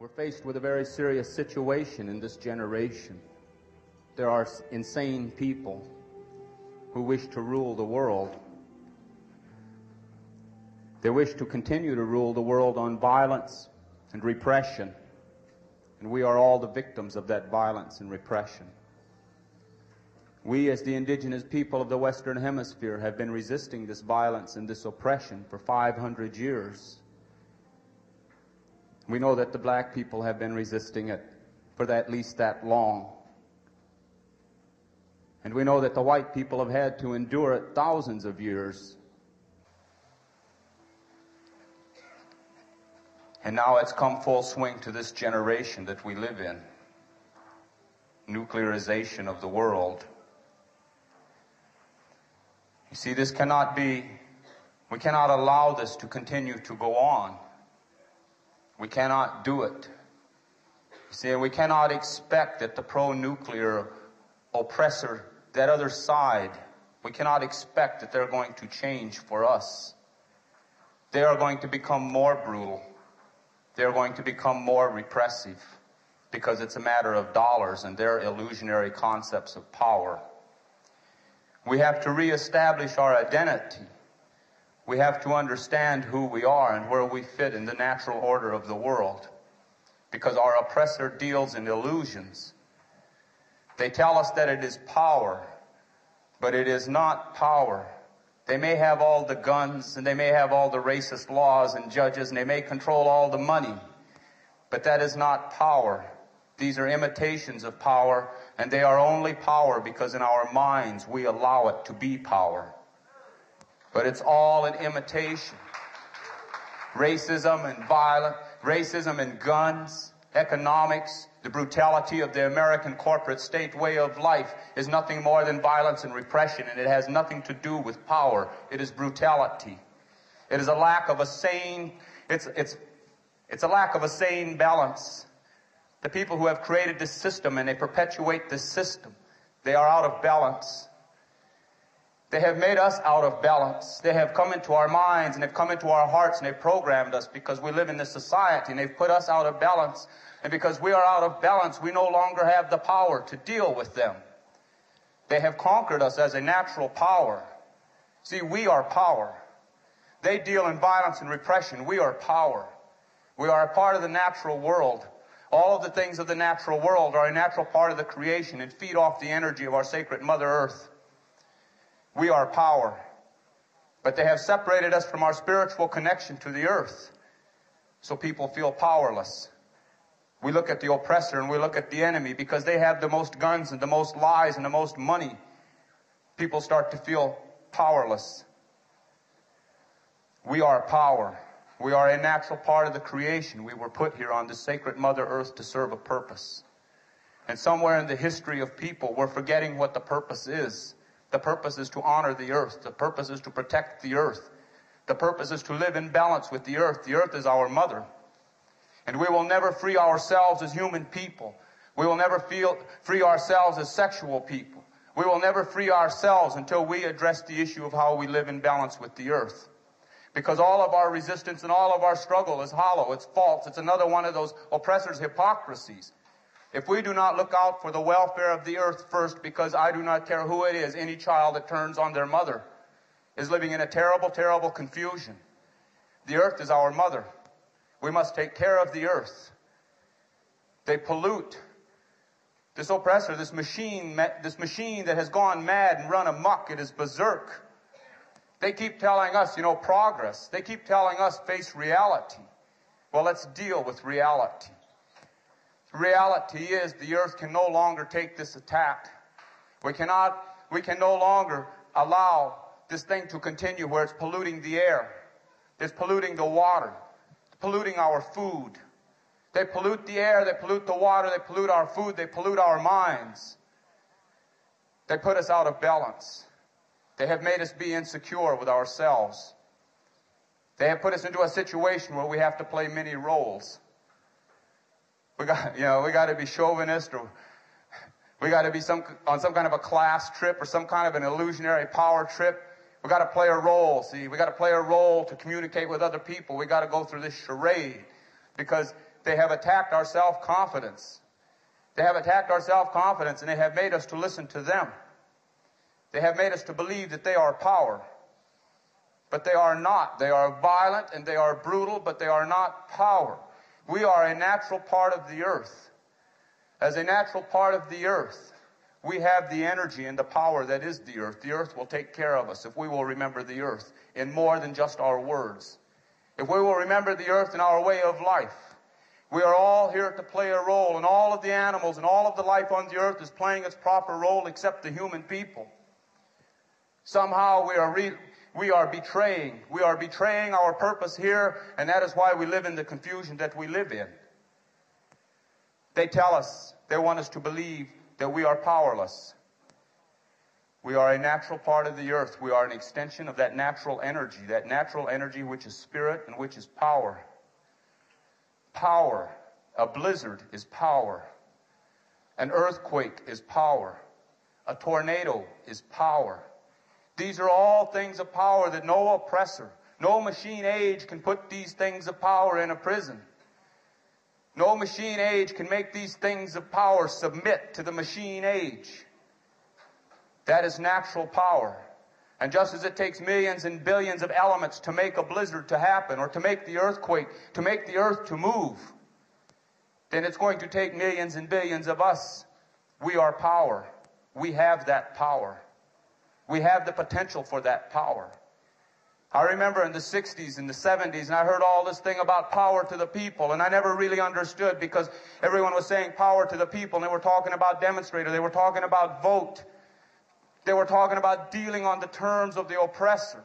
We're faced with a very serious situation in this generation. There are insane people who wish to rule the world. They wish to continue to rule the world on violence and repression, and we are all the victims of that violence and repression. We, as the indigenous people of the Western Hemisphere, have been resisting this violence and this oppression for 500 years. We know that the black people have been resisting it for at least that long. And we know that the white people have had to endure it thousands of years. And now it's come full swing to this generation that we live in. Nuclearization of the world. You see, this cannot be, we cannot allow this to continue to go on. We cannot do it. You see, we cannot expect that the pro-nuclear oppressor, that other side, we cannot expect that they're going to change for us. They are going to become more brutal. They're going to become more repressive because it's a matter of dollars and their illusionary concepts of power. We have to reestablish our identity. We have to understand who we are and where we fit in the natural order of the world, because our oppressor deals in illusions. They tell us that it is power, but it is not power. They may have all the guns, and they may have all the racist laws and judges, and they may control all the money, but that is not power. These are imitations of power, and they are only power because in our minds we allow it to be power. But it's all an imitation. Racism and violence, racism and guns, economics, the brutality of the American corporate state way of life is nothing more than violence and repression, and it has nothing to do with power. It is brutality. It is a lack of a sane, it's a lack of a sane balance. The people who have created this system and they perpetuate this system, they are out of balance. They have made us out of balance. They have come into our minds and they've come into our hearts and they've programmed us because we live in this society, and they've put us out of balance. And because we are out of balance, we no longer have the power to deal with them. They have conquered us as a natural power. See, we are power. They deal in violence and repression. We are power. We are a part of the natural world. All of the things of the natural world are a natural part of the creation and feed off the energy of our sacred Mother Earth. We are power. But they have separated us from our spiritual connection to the earth. So people feel powerless. We look at the oppressor and we look at the enemy because they have the most guns and the most lies and the most money. People start to feel powerless. We are power. We are a natural part of the creation. We were put here on the sacred Mother Earth to serve a purpose. And somewhere in the history of people, we're forgetting what the purpose is. The purpose is to honor the earth. The purpose is to protect the earth. The purpose is to live in balance with the earth. The earth is our mother. And we will never free ourselves as human people. We will never free ourselves as sexual people. We will never free ourselves until we address the issue of how we live in balance with the earth. Because all of our resistance and all of our struggle is hollow. It's false. It's another one of those oppressors' hypocrisies. If we do not look out for the welfare of the earth first, because I do not care who it is, any child that turns on their mother is living in a terrible, terrible confusion. The earth is our mother. We must take care of the earth. They pollute. This oppressor, this machine that has gone mad and run amok, it is berserk. They keep telling us, progress. They keep telling us, face reality. Well, let's deal with reality. Reality is the earth can no longer take this attack. We can no longer allow this thing to continue where it's polluting the air. It's polluting the water. It's polluting our food. They pollute the air, they pollute the water, they pollute our food, they pollute our minds. They put us out of balance. They have made us be insecure with ourselves. They have put us into a situation where we have to play many roles. We got to be chauvinist, or we got to be on some kind of a class trip or some kind of an illusionary power trip. We got to play a role. See, we got to play a role to communicate with other people. We got to go through this charade because They have attacked our self-confidence. They have attacked our self-confidence, and they have made us to listen to them. They have made us to believe that they are power. But they are not. They are violent and they are brutal, but they are not power. We are a natural part of the earth. As a natural part of the earth, we have the energy and the power that is the earth. The earth will take care of us if we will remember the earth in more than just our words. If we will remember the earth in our way of life. We are all here to play a role, and all of the animals and all of the life on the earth is playing its proper role except the human people. Somehow we are betraying our purpose here, and that is why we live in the confusion that we live in. They tell us, they want us to believe that we are powerless. We are a natural part of the earth. We are an extension of that natural energy which is spirit and which is power. Power. A blizzard is power. An earthquake is power. A tornado is power. These are all things of power that no oppressor, no machine age can put these things of power in a prison. No machine age can make these things of power submit to the machine age. That is natural power. And just as it takes millions and billions of elements to make a blizzard to happen, or to make the earthquake, to make the earth to move, then it's going to take millions and billions of us. We are power. We have that power. We have the potential for that power. I remember in the 60s and the 70s, and I heard all this thing about power to the people, and I never really understood, because everyone was saying power to the people, and they were talking about demonstrator, they were talking about vote, they were talking about dealing on the terms of the oppressor.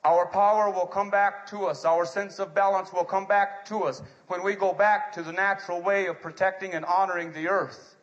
Our power will come back to us. Our sense of balance will come back to us when we go back to the natural way of protecting and honoring the earth.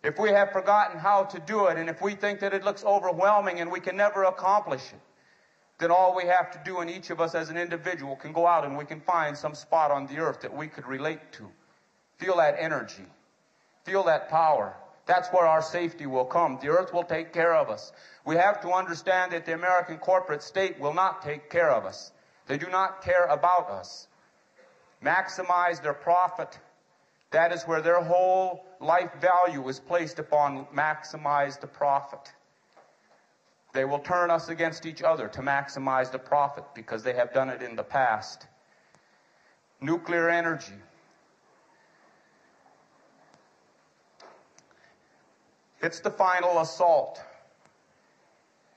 If we have forgotten how to do it, and if we think that it looks overwhelming and we can never accomplish it, then all we have to do, and each of us as an individual can go out and we can find some spot on the earth that we could relate to. Feel that energy. Feel that power. That's where our safety will come. The earth will take care of us. We have to understand that the American corporate state will not take care of us. They do not care about us. Maximize their profit. That is where their whole life value is placed upon. Maximize the profit. They will turn us against each other to maximize the profit, because they have done it in the past. Nuclear energy. It's the final assault.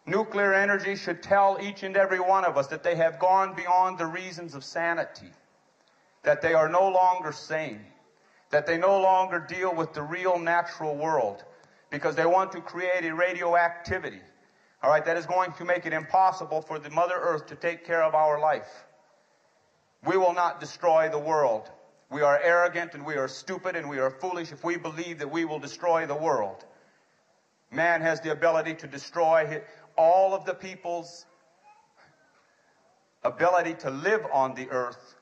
Nuclear energy should tell each and every one of us that they have gone beyond the reasons of sanity, that they are no longer sane, that they no longer deal with the real natural world, because they want to create a radioactivity, all right, that is going to make it impossible for the Mother Earth to take care of our life. We will not destroy the world. We are arrogant and we are stupid and we are foolish if we believe that we will destroy the world. Man has the ability to destroy all of the people's ability to live on the earth,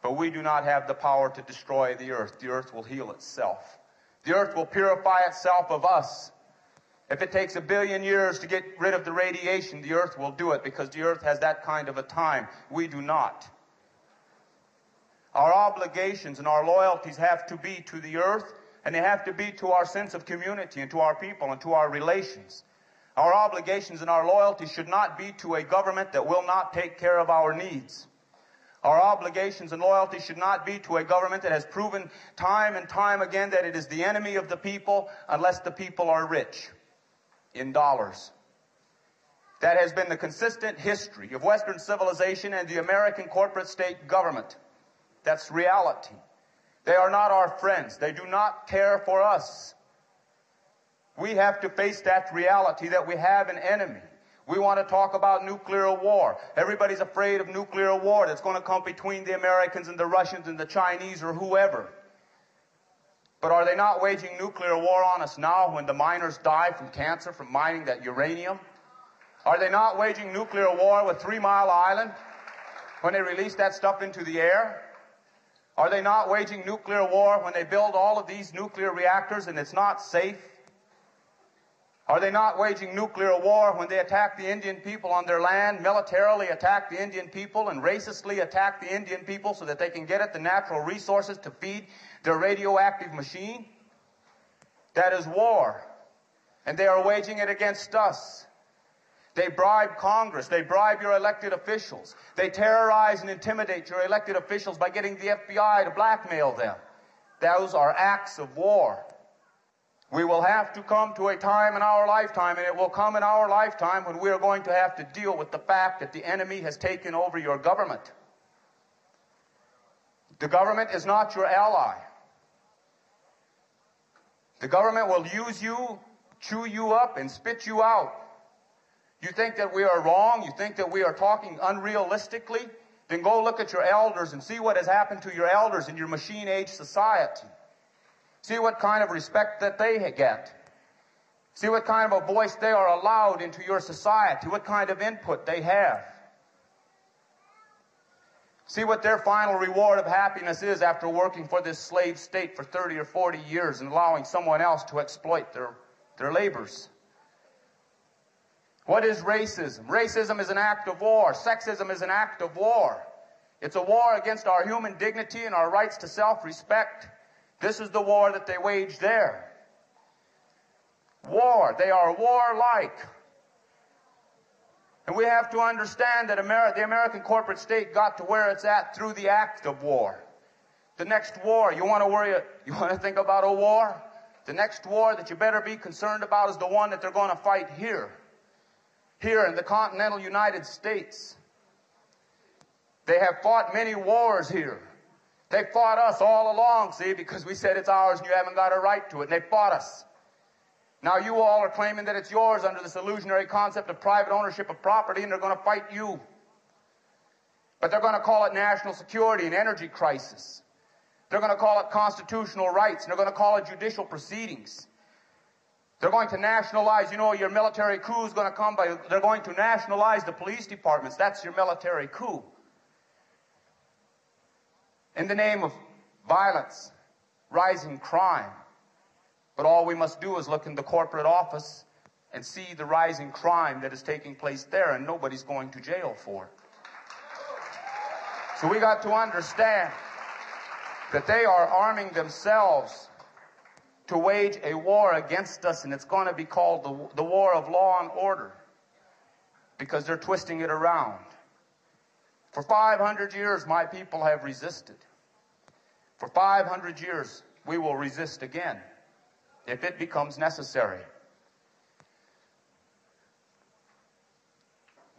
but we do not have the power to destroy the earth. The earth will heal itself. The earth will purify itself of us. If it takes 1 billion years to get rid of the radiation, the earth will do it, because the earth has that kind of a time. We do not. Our obligations and our loyalties have to be to the earth, and they have to be to our sense of community and to our people and to our relations. Our obligations and our loyalties should not be to a government that will not take care of our needs. Our obligations and loyalty should not be to a government that has proven time and time again that it is the enemy of the people unless the people are rich in dollars. That has been the consistent history of Western civilization and the American corporate state government. That's reality. They are not our friends. They do not care for us. We have to face that reality that we have an enemy. We want to talk about nuclear war. Everybody's afraid of nuclear war that's going to come between the Americans and the Russians and the Chinese or whoever. But are they not waging nuclear war on us now when the miners die from cancer from mining that uranium? Are they not waging nuclear war with 3 Mile Island when they release that stuff into the air? Are they not waging nuclear war when they build all of these nuclear reactors and it's not safe? Are they not waging nuclear war when they attack the Indian people on their land, militarily attack the Indian people, and racistly attack the Indian people so that they can get at the natural resources to feed their radioactive machine? That is war. And they are waging it against us. They bribe Congress. They bribe your elected officials. They terrorize and intimidate your elected officials by getting the FBI to blackmail them. Those are acts of war. We will have to come to a time in our lifetime, and it will come in our lifetime, when we are going to have to deal with the fact that the enemy has taken over your government. The government is not your ally. The government will use you, chew you up, and spit you out. You think that we are wrong? You think that we are talking unrealistically? Then go look at your elders and see what has happened to your elders in your machine-age society. See what kind of respect that they get. See what kind of a voice they are allowed into your society, what kind of input they have. See what their final reward of happiness is after working for this slave state for 30 or 40 years and allowing someone else to exploit their labors. What is racism? Racism is an act of war. Sexism is an act of war. It's a war against our human dignity and our rights to self-respect. This is the war that they wage there. War. They are warlike. And we have to understand that the American corporate state got to where it's at through the act of war. The next war, you want to think about a war? The next war that you better be concerned about is the one that they're going to fight here. Here in the continental United States. They have fought many wars here. They fought us all along, see, because we said it's ours and you haven't got a right to it, and they fought us. Now you all are claiming that it's yours under this illusionary concept of private ownership of property, and they're going to fight you. But they're going to call it national security and energy crisis. They're going to call it constitutional rights, and they're going to call it judicial proceedings. They're going to nationalize, your military coup is going to come by, they're going to nationalize the police departments. That's your military coup. In the name of violence, rising crime. But all we must do is look in the corporate office and see the rising crime that is taking place there, and nobody's going to jail for it. So we got to understand that they are arming themselves to wage a war against us, and it's going to be called the war of law and order, because they're twisting it around. For 500 years, my people have resisted. For 500 years, we will resist again, if it becomes necessary.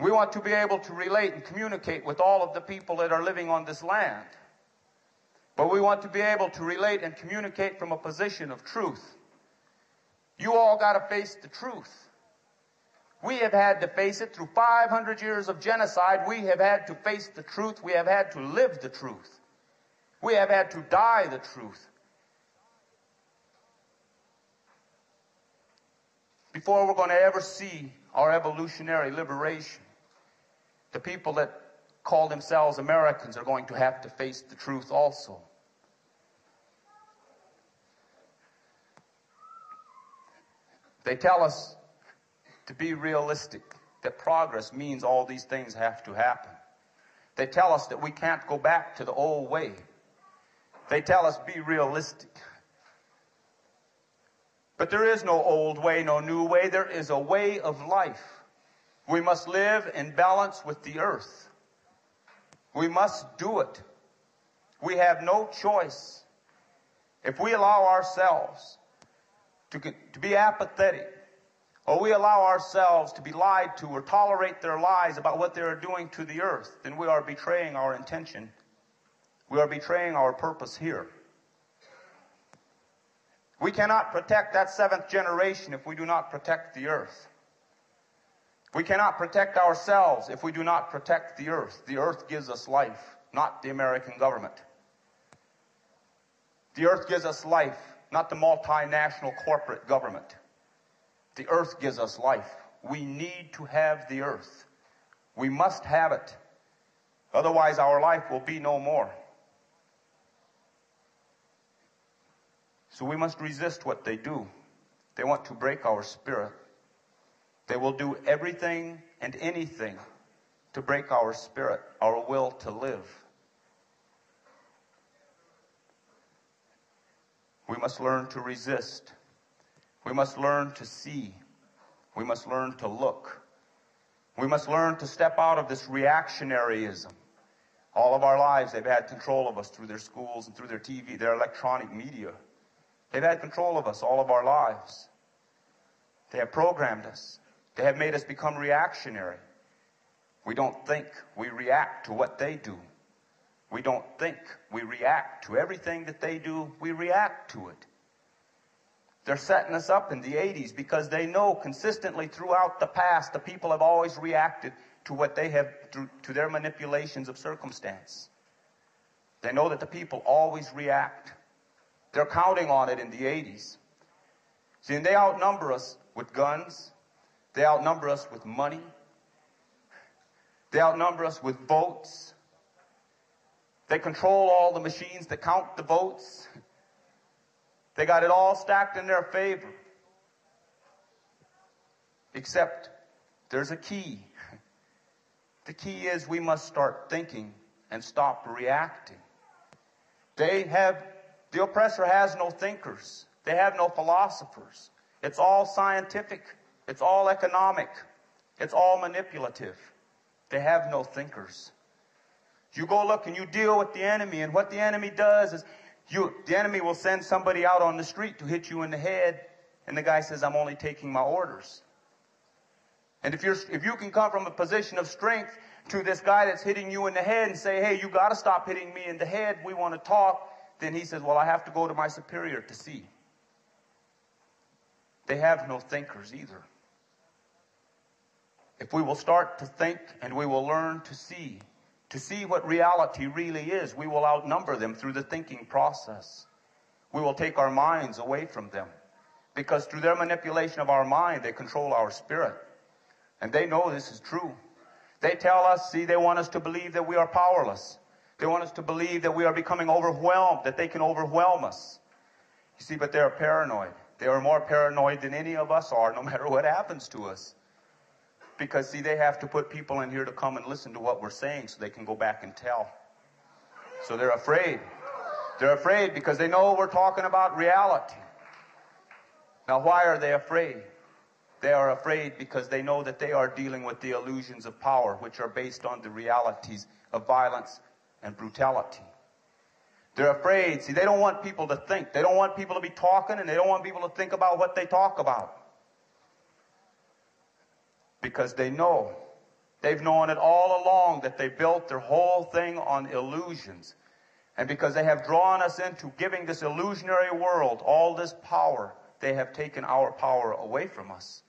We want to be able to relate and communicate with all of the people that are living on this land. But we want to be able to relate and communicate from a position of truth. You all got to face the truth. We have had to face it through 500 years of genocide. We have had to face the truth. We have had to live the truth. We have had to die the truth. Before we're going to ever see our evolutionary liberation, the people that call themselves Americans are going to have to face the truth also. They tell us to be realistic, that progress means all these things have to happen. They tell us that we can't go back to the old way. They tell us be realistic. But there is no old way, no new way. There is a way of life. We must live in balance with the earth. We must do it. We have no choice. If we allow ourselves to be apathetic, or we allow ourselves to be lied to or tolerate their lies about what they are doing to the earth, then we are betraying our intention. We are betraying our purpose here. We cannot protect that seventh generation if we do not protect the earth. We cannot protect ourselves if we do not protect the earth. The earth gives us life, not the American government. The earth gives us life, not the multinational corporate government. The earth gives us life. We need to have the earth. We must have it. Otherwise, our life will be no more. So we must resist what they do. They want to break our spirit. They will do everything and anything to break our spirit, our will to live. We must learn to resist. We must learn to see. We must learn to look. We must learn to step out of this reactionaryism. All of our lives, they've had control of us through their schools and through their TV, their electronic media. They've had control of us all of our lives. They have programmed us. They have made us become reactionary. We don't think, we react to what they do. We don't think, we react to everything that they do, we react to it. They're setting us up in the 80s because they know consistently throughout the past the people have always reacted to what they have, to their manipulations of circumstance. They know that the people always react. They're counting on it in the 80s. See, and they outnumber us with guns. They outnumber us with money. They outnumber us with votes. They control all the machines that count the votes. They got it all stacked in their favor. Except there's a key. The key is we must start thinking and stop reacting. The oppressor has no thinkers. They have no philosophers. It's all scientific. It's all economic. It's all manipulative. They have no thinkers. You go look and you deal with the enemy, and what the enemy does is the enemy will send somebody out on the street to hit you in the head, and the guy says, I'm only taking my orders. And if you can come from a position of strength to this guy that's hitting you in the head and say, hey, you got to stop hitting me in the head, we want to talk, then he says, well, I have to go to my superior to see. They have no thinkers either. If we will start to think and we will learn to see what reality really is, we will outnumber them through the thinking process. We will take our minds away from them. Because through their manipulation of our mind, they control our spirit. And they know this is true. They tell us, they want us to believe that we are powerless. They want us to believe that we are becoming overwhelmed, that they can overwhelm us. You see, but they're paranoid. They are more paranoid than any of us are, no matter what happens to us. Because, see, they have to put people in here to come and listen to what we're saying so they can go back and tell. So they're afraid. They're afraid because they know we're talking about reality. Now, why are they afraid? They are afraid because they know that they are dealing with the illusions of power, which are based on the realities of violence and brutality. They're afraid. See, they don't want people to think. They don't want people to be talking, and they don't want people to think about what they talk about. Because they know. They've known it all along that they built their whole thing on illusions. And because they have drawn us into giving this illusionary world all this power, they have taken our power away from us.